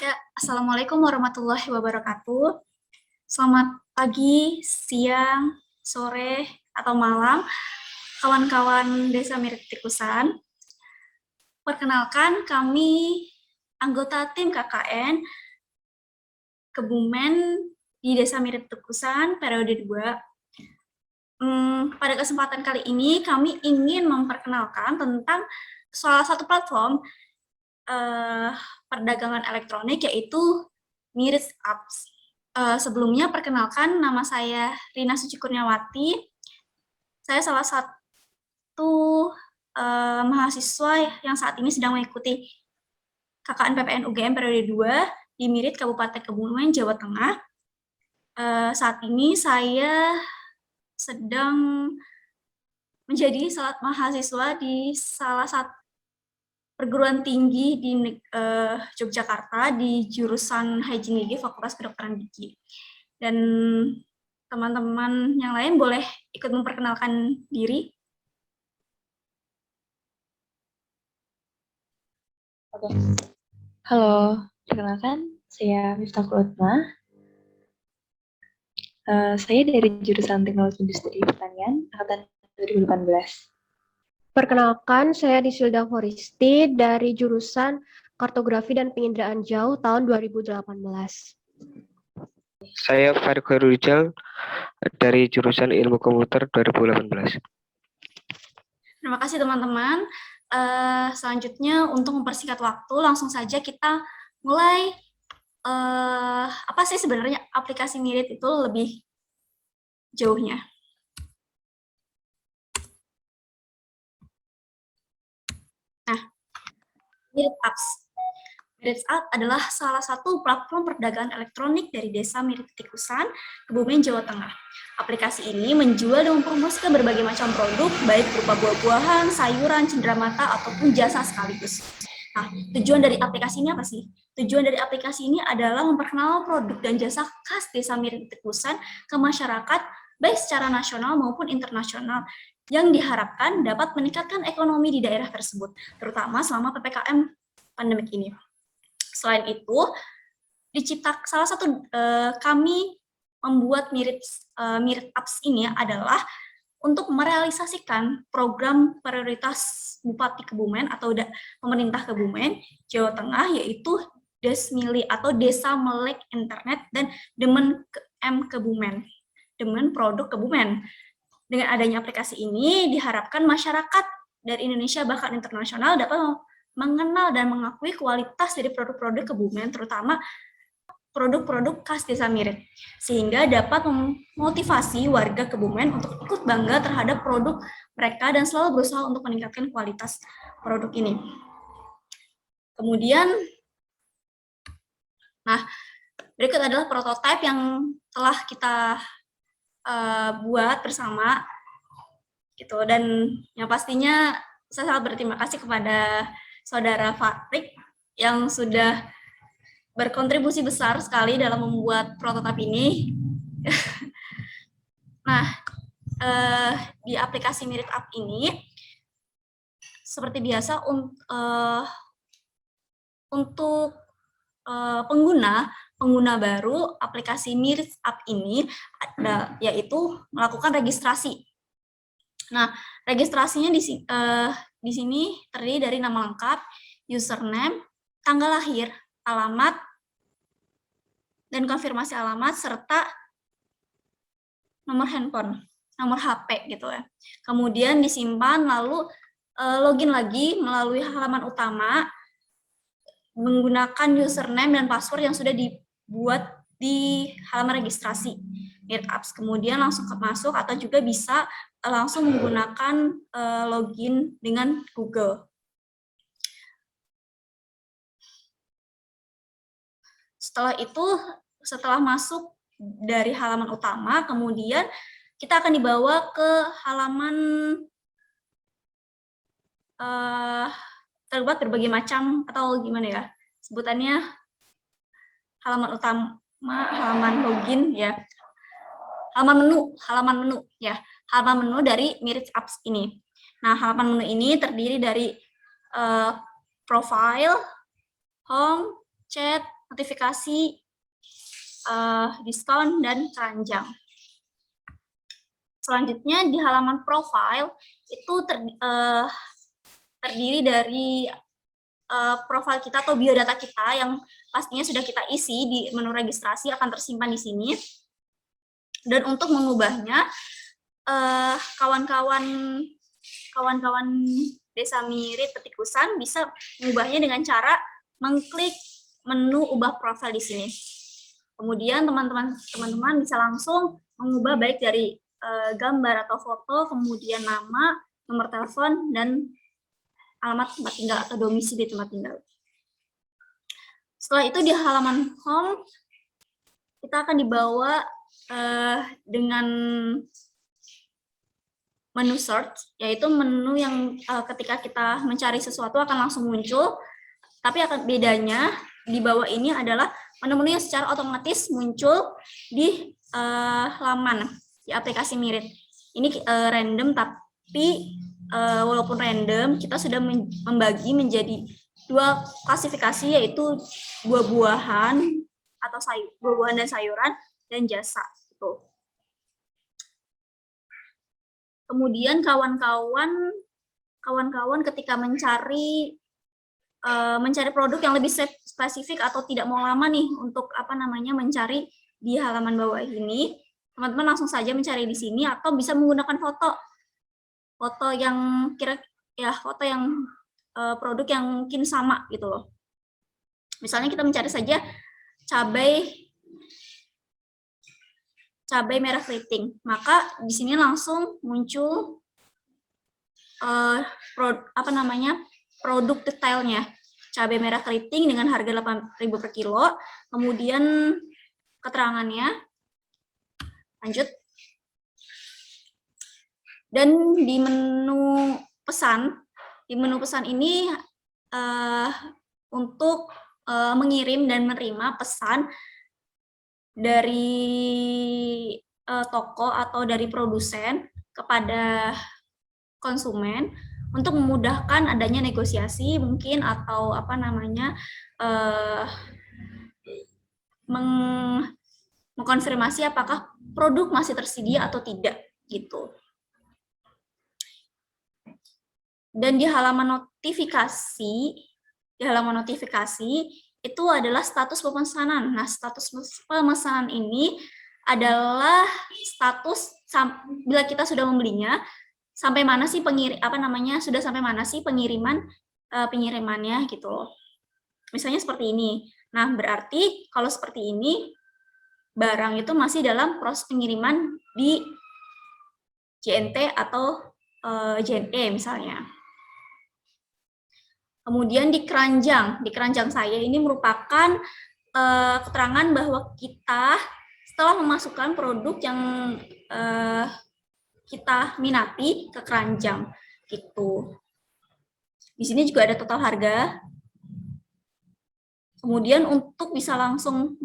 Ya, Assalamualaikum warahmatullahi wabarakatuh. Selamat pagi, siang, sore, atau malam, kawan-kawan Desa Mirip Tikusan. Perkenalkan, kami anggota tim KKN Kebumen di Desa Mirip Tikusan periode 2. Pada kesempatan kali ini, kami ingin memperkenalkan tentang salah satu platform perdagangan elektronik, yaitu Mirip Apps. Sebelumnya, perkenalkan, nama saya Rina Suci Kurniawati. Saya salah satu mahasiswa yang saat ini sedang mengikuti KKN PPN UGM periode 2 di Mirit Kabupaten Kebumen, Jawa Tengah. Saat ini saya sedang menjadi mahasiswa di salah satu perguruan tinggi di Yogyakarta di jurusan Hygiene Gigi, Fakultas Kedokteran Gigi. Dan teman-teman yang lain boleh ikut memperkenalkan diri. Oke. Halo, perkenalkan saya Miftahul Utma. Saya dari jurusan Teknologi Industri Pertanian angkatan 2018. Perkenalkan, saya Disilda Foristi dari jurusan Kartografi dan Penginderaan Jauh tahun 2018. Saya Farid Khairul Rijal dari jurusan Ilmu Komputer 2018. Terima kasih teman-teman. Selanjutnya untuk mempersingkat waktu, langsung saja kita mulai. Apa sih sebenarnya aplikasi Mirit itu lebih jauhnya? Nah, Mirit Apps. Mirit Apps adalah salah satu platform perdagangan elektronik dari Desa Mirit Tikusan, Kebumen, Jawa Tengah. Aplikasi ini menjual dan mempromosikan berbagai macam produk, baik berupa buah-buahan, sayuran, cenderamata, ataupun jasa sekaligus. Nah, tujuan dari aplikasi ini apa sih? Tujuan dari aplikasi ini adalah memperkenalkan produk dan jasa khas Desa Mirit Tikusan ke masyarakat, baik secara nasional maupun internasional, yang diharapkan dapat meningkatkan ekonomi di daerah tersebut, terutama selama PPKM pandemik ini. Selain itu, salah satu kami membuat Mirit Apps ini adalah untuk merealisasikan program prioritas Bupati Kebumen atau pemerintah Kebumen, Jawa Tengah, yaitu Desmili atau Desa Melek Internet dan Demen M Kebumen, Demen Produk Kebumen. Dengan adanya aplikasi ini, diharapkan masyarakat dari Indonesia bahkan internasional dapat mengenal dan mengakui kualitas dari produk-produk Kebumen, terutama produk-produk khas Desa Mirit, sehingga dapat memotivasi warga Kebumen untuk ikut bangga terhadap produk mereka dan selalu berusaha untuk meningkatkan kualitas produk ini. Kemudian, berikut adalah prototipe yang telah kita buat bersama, gitu. Dan yang pastinya saya sangat berterima kasih kepada Saudara Farid yang sudah berkontribusi besar sekali dalam membuat prototipe ini. Nah, di aplikasi Mirit App ini, seperti biasa untuk pengguna baru aplikasi Mirit App ini yaitu melakukan registrasi. Nah, registrasinya di sini terdiri dari nama lengkap, username, tanggal lahir, alamat, dan konfirmasi alamat, serta nomor handphone, nomor HP gitu ya. Kemudian disimpan, lalu login lagi melalui halaman utama menggunakan username dan password yang sudah dibuat di halaman registrasi Mirit Apps. Kemudian langsung masuk atau juga bisa langsung menggunakan login dengan Google. Setelah itu, setelah masuk dari halaman utama, kemudian kita akan dibawa ke halaman terbuat berbagai macam, atau gimana ya sebutannya, halaman utama, halaman login ya, halaman menu ya, halaman menu dari Mirit Apps ini. Nah, halaman menu ini terdiri dari profile, home, chat, notifikasi diskon dan keranjang. Selanjutnya di halaman profile itu terdiri dari profil kita atau biodata kita yang pastinya sudah kita isi di menu registrasi akan tersimpan di sini. Dan untuk mengubahnya, kawan-kawan Desa Mirit Petikusan bisa mengubahnya dengan cara mengklik menu ubah profil di sini. Kemudian teman-teman bisa langsung mengubah baik dari gambar atau foto, kemudian nama, nomor telepon, dan alamat tempat tinggal atau domisili tempat tinggal. Setelah itu di halaman home, kita akan dibawa dengan menu search, yaitu menu yang ketika kita mencari sesuatu akan langsung muncul, tapi akan bedanya di bawah ini adalah menu-menu yang secara otomatis muncul di laman di aplikasi Mirit. Ini random, tapi walaupun random, kita sudah membagi menjadi 2 klasifikasi, yaitu buah-buahan atau buah-buahan dan sayuran, dan jasa. Gitu. Kemudian kawan-kawan ketika mencari produk yang lebih spesifik atau tidak mau lama nih untuk mencari di halaman bawah ini, teman-teman langsung saja mencari di sini atau bisa menggunakan foto yang produk yang mungkin sama gitu loh. Misalnya kita mencari saja cabai merah keriting, maka di sini langsung muncul produk detailnya, cabai merah keriting dengan harga 8.000 per kilo, kemudian keterangannya, lanjut, dan di menu pesan ini untuk mengirim dan menerima pesan dari toko atau dari produsen kepada konsumen untuk memudahkan adanya negosiasi mungkin atau mengkonfirmasi apakah produk masih tersedia atau tidak gitu. Dan di halaman notifikasi itu adalah status pemesanan. Nah, status pemesanan ini adalah status bila kita sudah membelinya, sampai mana sih sudah sampai mana sih pengirimannya gitu loh. Misalnya seperti ini. Nah, berarti kalau seperti ini barang itu masih dalam proses pengiriman di JNT atau JNE misalnya. Kemudian di keranjang saya ini merupakan keterangan bahwa kita setelah memasukkan produk yang kita minati ke keranjang gitu. Di sini juga ada total harga. Kemudian untuk bisa langsung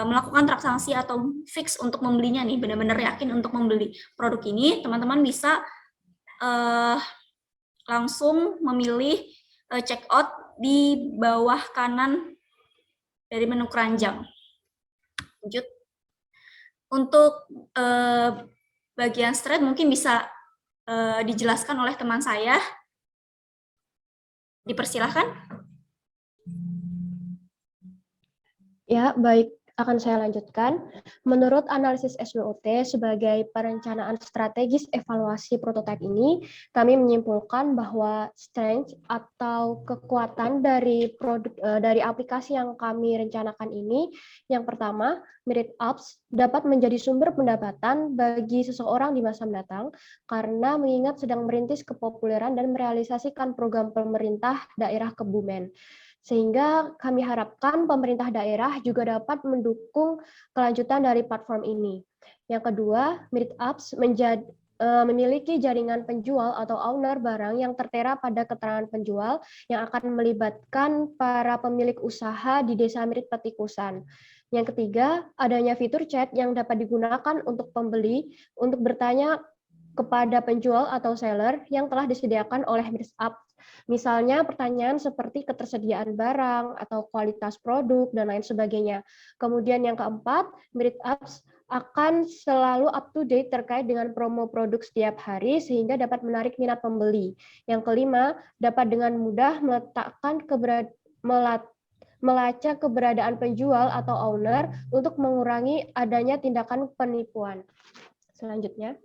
melakukan transaksi atau fix untuk membelinya nih, benar-benar yakin untuk membeli produk ini, teman-teman bisa langsung memilih check out di bawah kanan dari menu keranjang. Lanjut. Untuk bagian straight mungkin bisa dijelaskan oleh teman saya. Dipersilahkan. Ya, baik. Akan saya lanjutkan. Menurut analisis SWOT sebagai perencanaan strategis evaluasi prototipe ini, kami menyimpulkan bahwa strength atau kekuatan dari aplikasi yang kami rencanakan ini, yang pertama, Mirit Apps dapat menjadi sumber pendapatan bagi seseorang di masa mendatang karena mengingat sedang merintis kepopuleran dan merealisasikan program pemerintah daerah Kebumen. Sehingga kami harapkan pemerintah daerah juga dapat mendukung kelanjutan dari platform ini. Yang kedua, Mirit Apps memiliki jaringan penjual atau owner barang yang tertera pada keterangan penjual yang akan melibatkan para pemilik usaha di Desa Mirit Petikusan. Yang ketiga, adanya fitur chat yang dapat digunakan untuk pembeli untuk bertanya kepada penjual atau seller yang telah disediakan oleh Mirit Apps Misalnya pertanyaan seperti ketersediaan barang atau kualitas produk dan lain sebagainya. Kemudian yang keempat, Merit Apps akan selalu up to date terkait dengan promo produk setiap hari sehingga dapat menarik minat pembeli. Yang kelima, dapat dengan mudah melacak keberadaan penjual atau owner untuk mengurangi adanya tindakan penipuan. Selanjutnya.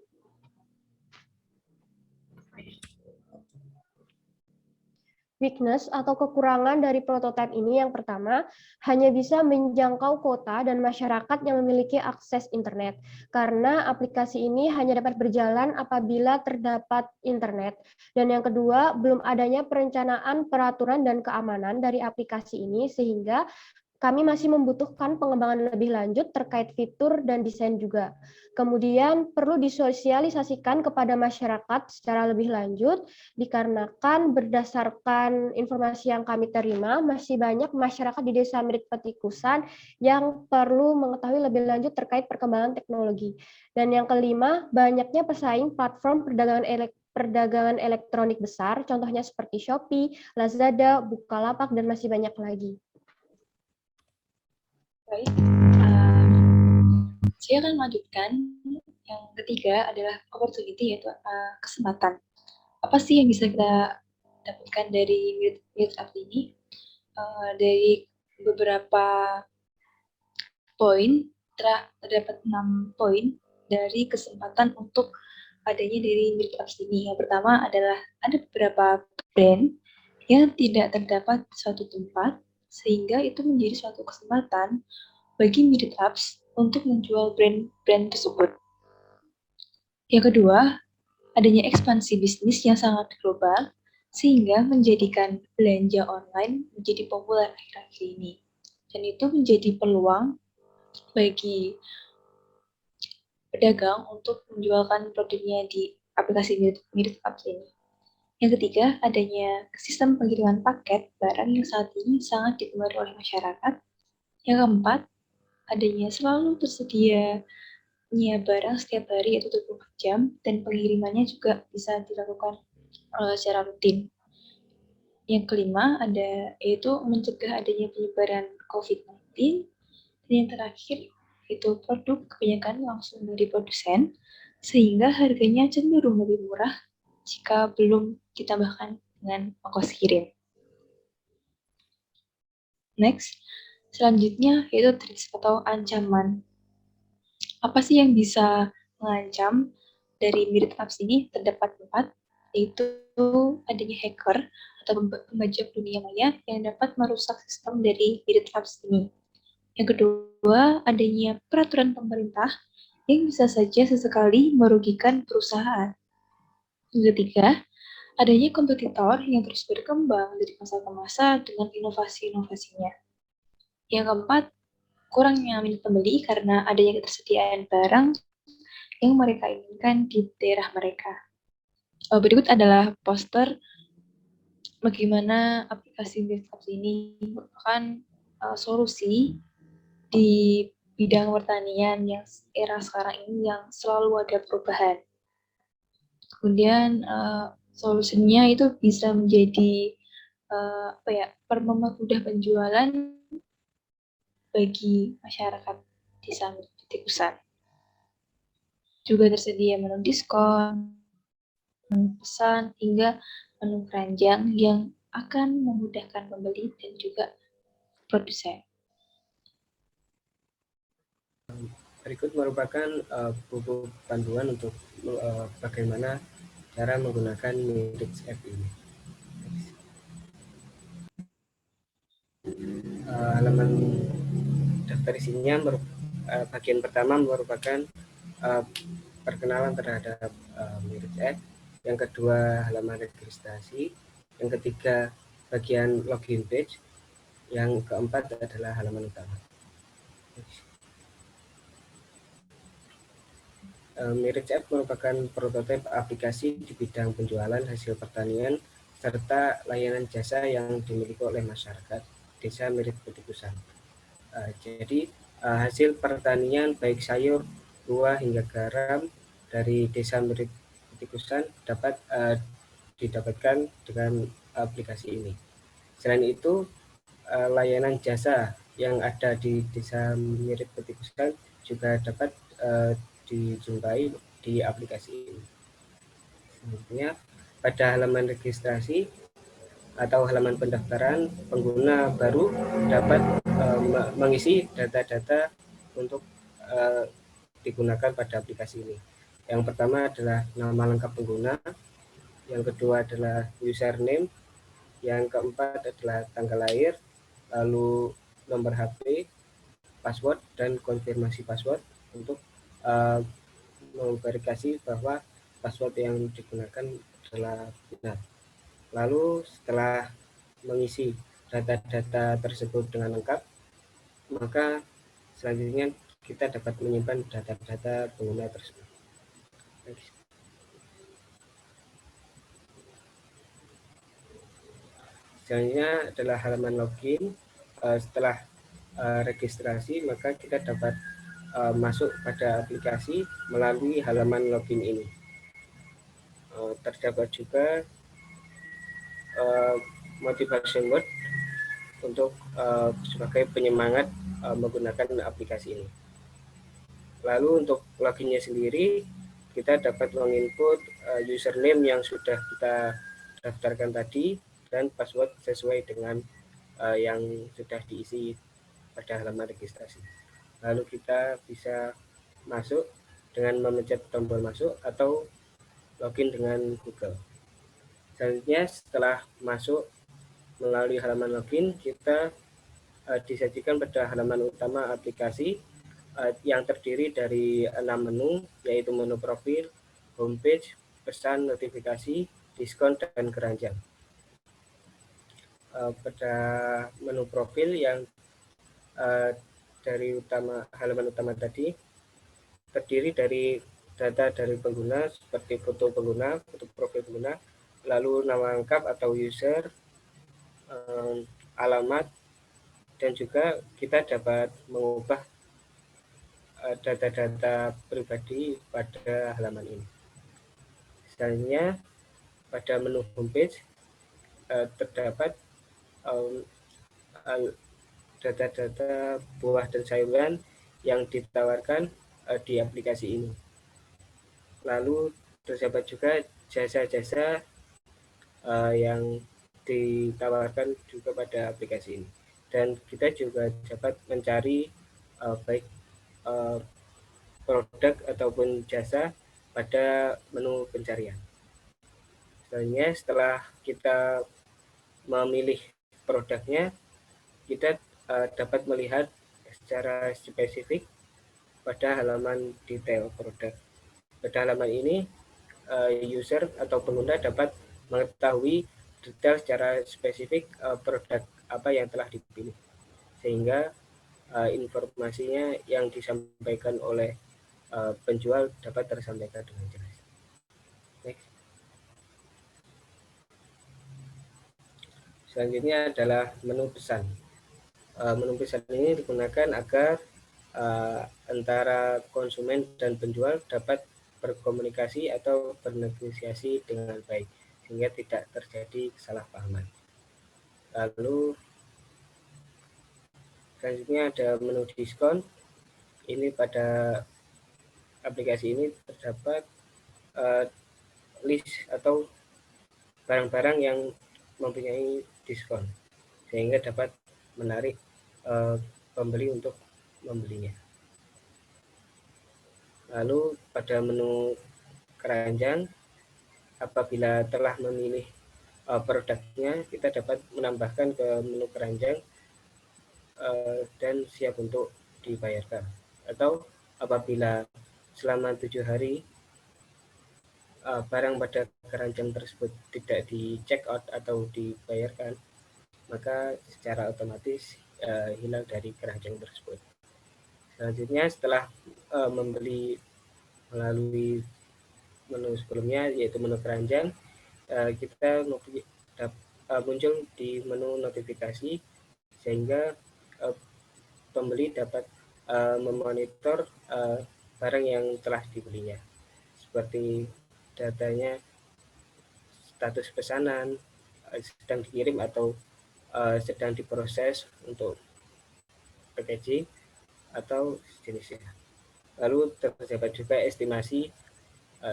Weakness atau kekurangan dari prototipe ini yang pertama, hanya bisa menjangkau kota dan masyarakat yang memiliki akses internet. Karena aplikasi ini hanya dapat berjalan apabila terdapat internet. Dan yang kedua, belum adanya perencanaan peraturan dan keamanan dari aplikasi ini sehingga kami masih membutuhkan pengembangan lebih lanjut terkait fitur dan desain juga. Kemudian perlu disosialisasikan kepada masyarakat secara lebih lanjut, dikarenakan berdasarkan informasi yang kami terima, masih banyak masyarakat di Desa Mirit Petikusan yang perlu mengetahui lebih lanjut terkait perkembangan teknologi. Dan yang kelima, banyaknya pesaing platform perdagangan elektronik besar, contohnya seperti Shopee, Lazada, Bukalapak, dan masih banyak lagi. Baik, saya akan melanjutkan. Yang ketiga adalah opportunity, yaitu kesempatan. Apa sih yang bisa kita dapatkan dari Merit Apps ini? Dari beberapa poin, terdapat 6 poin dari kesempatan untuk adanya dari Merit Apps ini. Yang pertama adalah ada beberapa brand yang tidak terdapat di suatu tempat, sehingga itu menjadi suatu kesempatan bagi Merit Apps untuk menjual brand tersebut. Yang kedua, adanya ekspansi bisnis yang sangat global, sehingga menjadikan belanja online menjadi populer akhir-akhir ini. Dan itu menjadi peluang bagi pedagang untuk menjualkan produknya di aplikasi Merit Apps ini. Yang ketiga, adanya sistem pengiriman paket barang yang saat ini sangat digemari oleh masyarakat. Yang keempat, adanya selalu tersedianya barang setiap hari yaitu 24 jam dan pengirimannya juga bisa dilakukan secara rutin. Yang kelima yaitu mencegah adanya penyebaran COVID-19. Dan yang terakhir itu produk kebanyakan langsung dari produsen sehingga harganya cenderung lebih murah jika belum ditambahkan dengan ongkos kirim. Next, selanjutnya yaitu threats atau ancaman. Apa sih yang bisa mengancam dari Merit Apps ini? Terdapat 4, yaitu adanya hacker atau pembajak dunia maya yang dapat merusak sistem dari Merit Apps ini. Yang kedua, adanya peraturan pemerintah yang bisa saja sesekali merugikan perusahaan. Yang ketiga, adanya kompetitor yang terus berkembang dari masa ke masa dengan inovasi-inovasinya. Yang keempat, kurangnya minat pembeli karena adanya ketersediaan barang yang mereka inginkan di daerah mereka. Berikut adalah poster bagaimana aplikasi Merit Apps ini merupakan solusi di bidang pertanian yang era sekarang ini yang selalu ada perubahan. Kemudian solusinya itu bisa menjadi mempermudah penjualan bagi masyarakat desa Mirit Petikusan. Juga tersedia menu diskon, menu pesan, hingga menu keranjang yang akan memudahkan pembeli dan juga produsen. Berikut merupakan buku panduan untuk bagaimana cara menggunakan Merit Apps ini. Halaman daftar isinya bagian pertama merupakan perkenalan terhadap Merit Apps, yang kedua halaman registrasi, yang ketiga bagian login page, yang keempat adalah halaman utama. Merit Apps merupakan prototipe aplikasi di bidang penjualan hasil pertanian serta layanan jasa yang dimiliki oleh masyarakat Desa Mirit Petikusan. Jadi hasil pertanian baik sayur, buah hingga garam dari Desa Mirit Petikusan dapat didapatkan dengan aplikasi ini. Selain itu, layanan jasa yang ada di Desa Mirip Petikusan juga dapat dijumpai di aplikasi ini. Selanjutnya, pada halaman registrasi atau halaman pendaftaran, pengguna baru dapat mengisi data-data untuk digunakan pada aplikasi ini. Yang pertama adalah nama lengkap pengguna, yang kedua adalah username, yang keempat adalah tanggal lahir, lalu nomor HP, password, dan konfirmasi password untuk memverifikasi bahwa password yang digunakan adalah benar. Lalu setelah mengisi data-data tersebut dengan lengkap, maka selanjutnya kita dapat menyimpan data-data pengguna tersebut. Selanjutnya adalah halaman login. Setelah registrasi, maka kita dapat masuk pada aplikasi melalui halaman login ini. Terdapat juga motivation word untuk sebagai penyemangat menggunakan aplikasi ini. Lalu untuk loginnya sendiri, kita dapat menginput username yang sudah kita daftarkan tadi dan password sesuai dengan yang sudah diisi pada halaman registrasi. Lalu kita bisa masuk dengan memencet tombol masuk atau login dengan Google. Selanjutnya setelah masuk melalui halaman login, kita disajikan pada halaman utama aplikasi yang terdiri dari 6 menu, yaitu menu profil, homepage, pesan, notifikasi, diskon, dan keranjang. Pada menu profil yang dari halaman utama tadi terdiri dari data dari pengguna seperti foto pengguna, foto profil pengguna, lalu nama lengkap atau user, alamat, dan juga kita dapat mengubah data-data pribadi pada halaman ini. Selanjutnya pada menu homepage terdapat data-data buah dan sayuran yang ditawarkan di aplikasi ini. Lalu terdapat juga jasa-jasa yang ditawarkan juga pada aplikasi ini. Dan kita juga dapat mencari baik produk ataupun jasa pada menu pencarian. Selanjutnya setelah kita memilih produknya, kita dapat melihat secara spesifik pada halaman detail produk. Pada halaman ini, user atau pengguna dapat mengetahui detail secara spesifik produk apa yang telah dipilih, sehingga informasinya yang disampaikan oleh penjual dapat tersampaikan dengan jelas. Next. Selanjutnya adalah menu pesan. Menu pesan ini digunakan agar antara konsumen dan penjual dapat berkomunikasi atau bernegosiasi dengan baik, sehingga tidak terjadi kesalahpahaman. Lalu selanjutnya ada menu diskon. Ini pada aplikasi ini terdapat list atau barang-barang yang mempunyai diskon, sehingga dapat menarik pembeli untuk membelinya. Lalu pada menu keranjang, apabila telah memilih produknya, kita dapat menambahkan ke menu keranjang dan siap untuk dibayarkan. Atau apabila selama 7 hari barang pada keranjang tersebut tidak di check out atau dibayarkan, maka secara otomatis hilang dari keranjang tersebut. Selanjutnya setelah membeli melalui menu sebelumnya, yaitu menu keranjang, kita muncul di menu notifikasi, sehingga pembeli dapat memonitor barang yang telah dibelinya, seperti datanya, status pesanan, sedang dikirim atau sedang diproses untuk packaging atau jenisnya. Lalu terdapat juga estimasi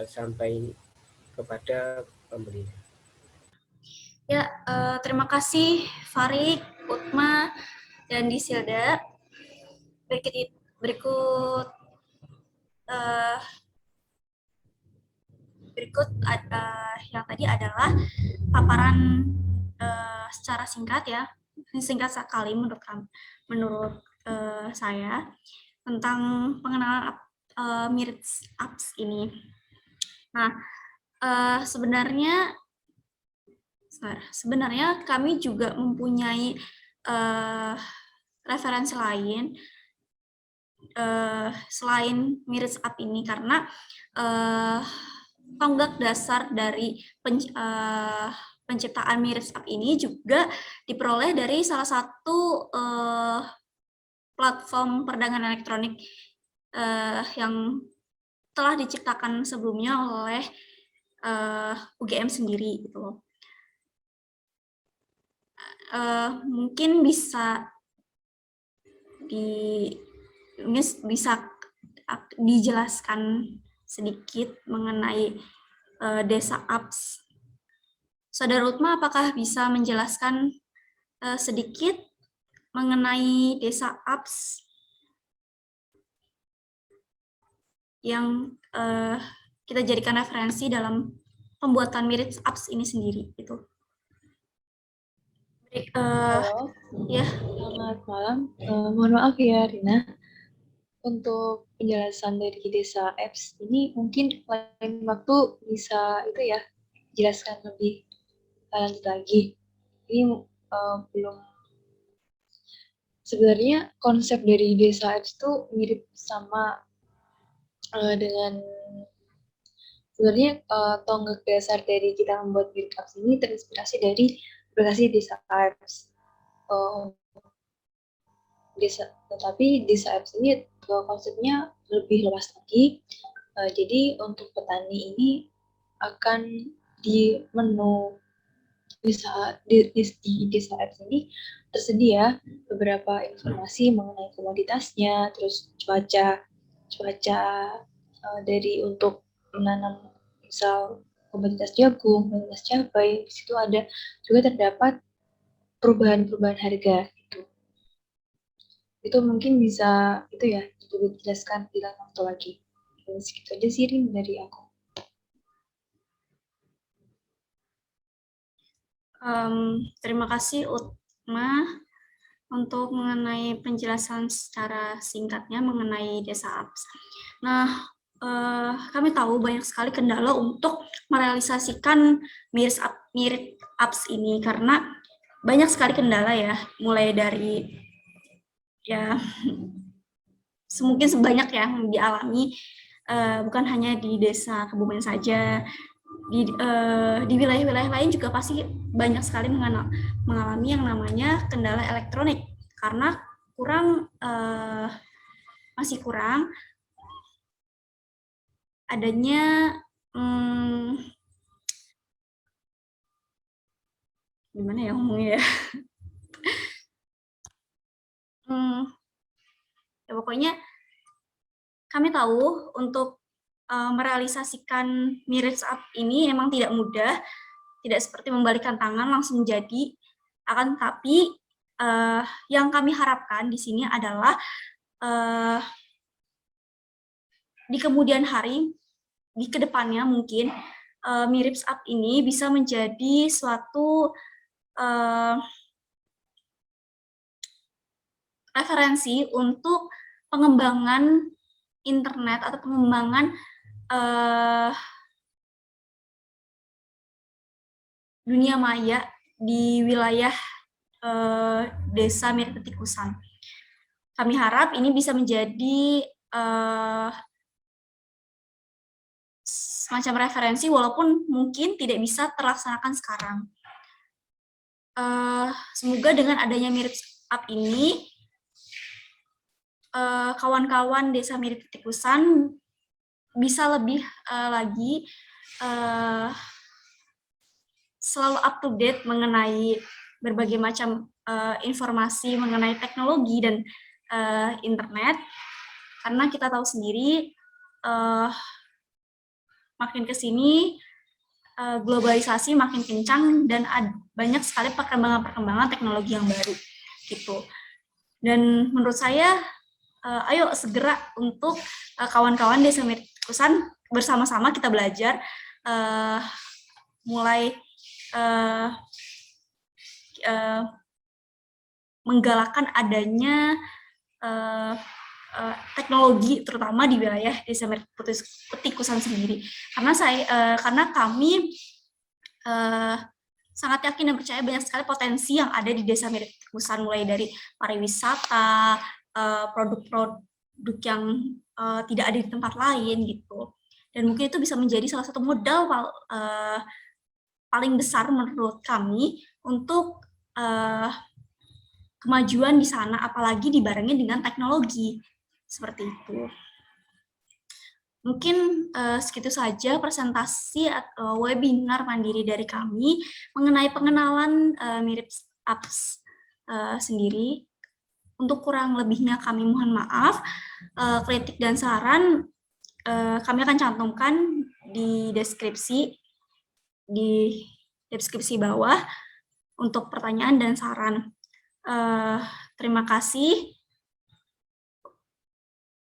sampai kepada pembeli. Ya, terima kasih Farid, Utma, dan Disilda. Berikut yang tadi adalah paparan secara singkat ya, singkat sekali menurut saya tentang pengenalan Mirits Apps ini. Nah, sebenarnya kami juga mempunyai referensi lain selain Mirits App ini, karena tonggak dasar dari penciptaan Mirits App ini juga diperoleh dari salah satu platform perdagangan elektronik yang telah diciptakan sebelumnya oleh UGM sendiri gitu loh. Mungkin bisa dijelaskan sedikit mengenai Desa Apps. Saudara Utma, apakah bisa menjelaskan sedikit mengenai Desa Apps yang kita jadikan referensi dalam pembuatan Mirits Apps ini sendiri itu? Halo, Ya. selamat malam. Mohon maaf ya, Rina. Untuk penjelasan dari Desa Apps ini mungkin lain waktu bisa itu ya, jelaskan lebih lanjut lagi. Ini belum. Sebenarnya konsep dari Desa Apps itu mirip sama dengan sebenarnya tonggak dasar dari kita membuat Mirip Apps ini terinspirasi dari aplikasi Desa Apps. Tetapi Desa Apps ini konsepnya lebih luas lagi. Jadi untuk petani ini akan di menu di Desa Apps ini tersedia beberapa informasi mengenai komoditasnya, terus cuaca dari untuk menanam misal komoditas jagung, komoditas cabai. Di situ ada juga terdapat perubahan harga gitu. Itu mungkin bisa itu ya dijelaskan di lain waktu lagi. Segitu aja sih Rin dari aku. Terima kasih Utma untuk mengenai penjelasan secara singkatnya mengenai Desa Apps. Nah, kami tahu banyak sekali kendala untuk merealisasikan Mirip Apps ini karena banyak sekali kendala ya, mulai dari ya mungkin sebanyak yang dialami bukan hanya di Desa Kebumen saja, di wilayah-wilayah lain juga pasti banyak sekali mengalami yang namanya kendala elektronik karena masih kurang adanya gimana ya ngomongnya ya. Ya pokoknya kami tahu untuk merealisasikan Mirits App ini emang tidak mudah, tidak seperti membalikan tangan langsung jadi. Akan tapi yang kami harapkan di sini adalah di kemudian hari, di kedepannya mungkin Mirits App ini bisa menjadi suatu referensi untuk pengembangan internet atau pengembangan dunia maya di wilayah Desa Mirip Petikusan. Kami harap ini bisa menjadi semacam referensi walaupun mungkin tidak bisa terlaksanakan sekarang. Semoga dengan adanya Mirip App ini kawan-kawan Desa Mirip Petikusan bisa lebih lagi selalu up to date mengenai berbagai macam informasi mengenai teknologi dan internet, karena kita tahu sendiri makin ke sini globalisasi makin kencang dan banyak sekali perkembangan-perkembangan teknologi yang baru gitu. Dan menurut saya ayo segera untuk kawan-kawan Desa Miritikusan bersama-sama kita belajar mulai menggalakkan adanya teknologi terutama di wilayah Desa Miritikusan sendiri, karena kami sangat yakin dan percaya banyak sekali potensi yang ada di Desa Miritikusan, mulai dari pariwisata, produk-produk yang tidak ada di tempat lain gitu, dan mungkin itu bisa menjadi salah satu modal paling besar menurut kami untuk kemajuan di sana, apalagi dibarengi dengan teknologi. Seperti itu. Mungkin segitu saja presentasi atau webinar mandiri dari kami mengenai pengenalan MiritApps sendiri. Untuk kurang lebihnya kami mohon maaf. Kritik dan saran kami akan cantumkan di deskripsi bawah untuk pertanyaan dan saran. Terima kasih.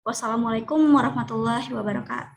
Wassalamualaikum warahmatullahi wabarakatuh.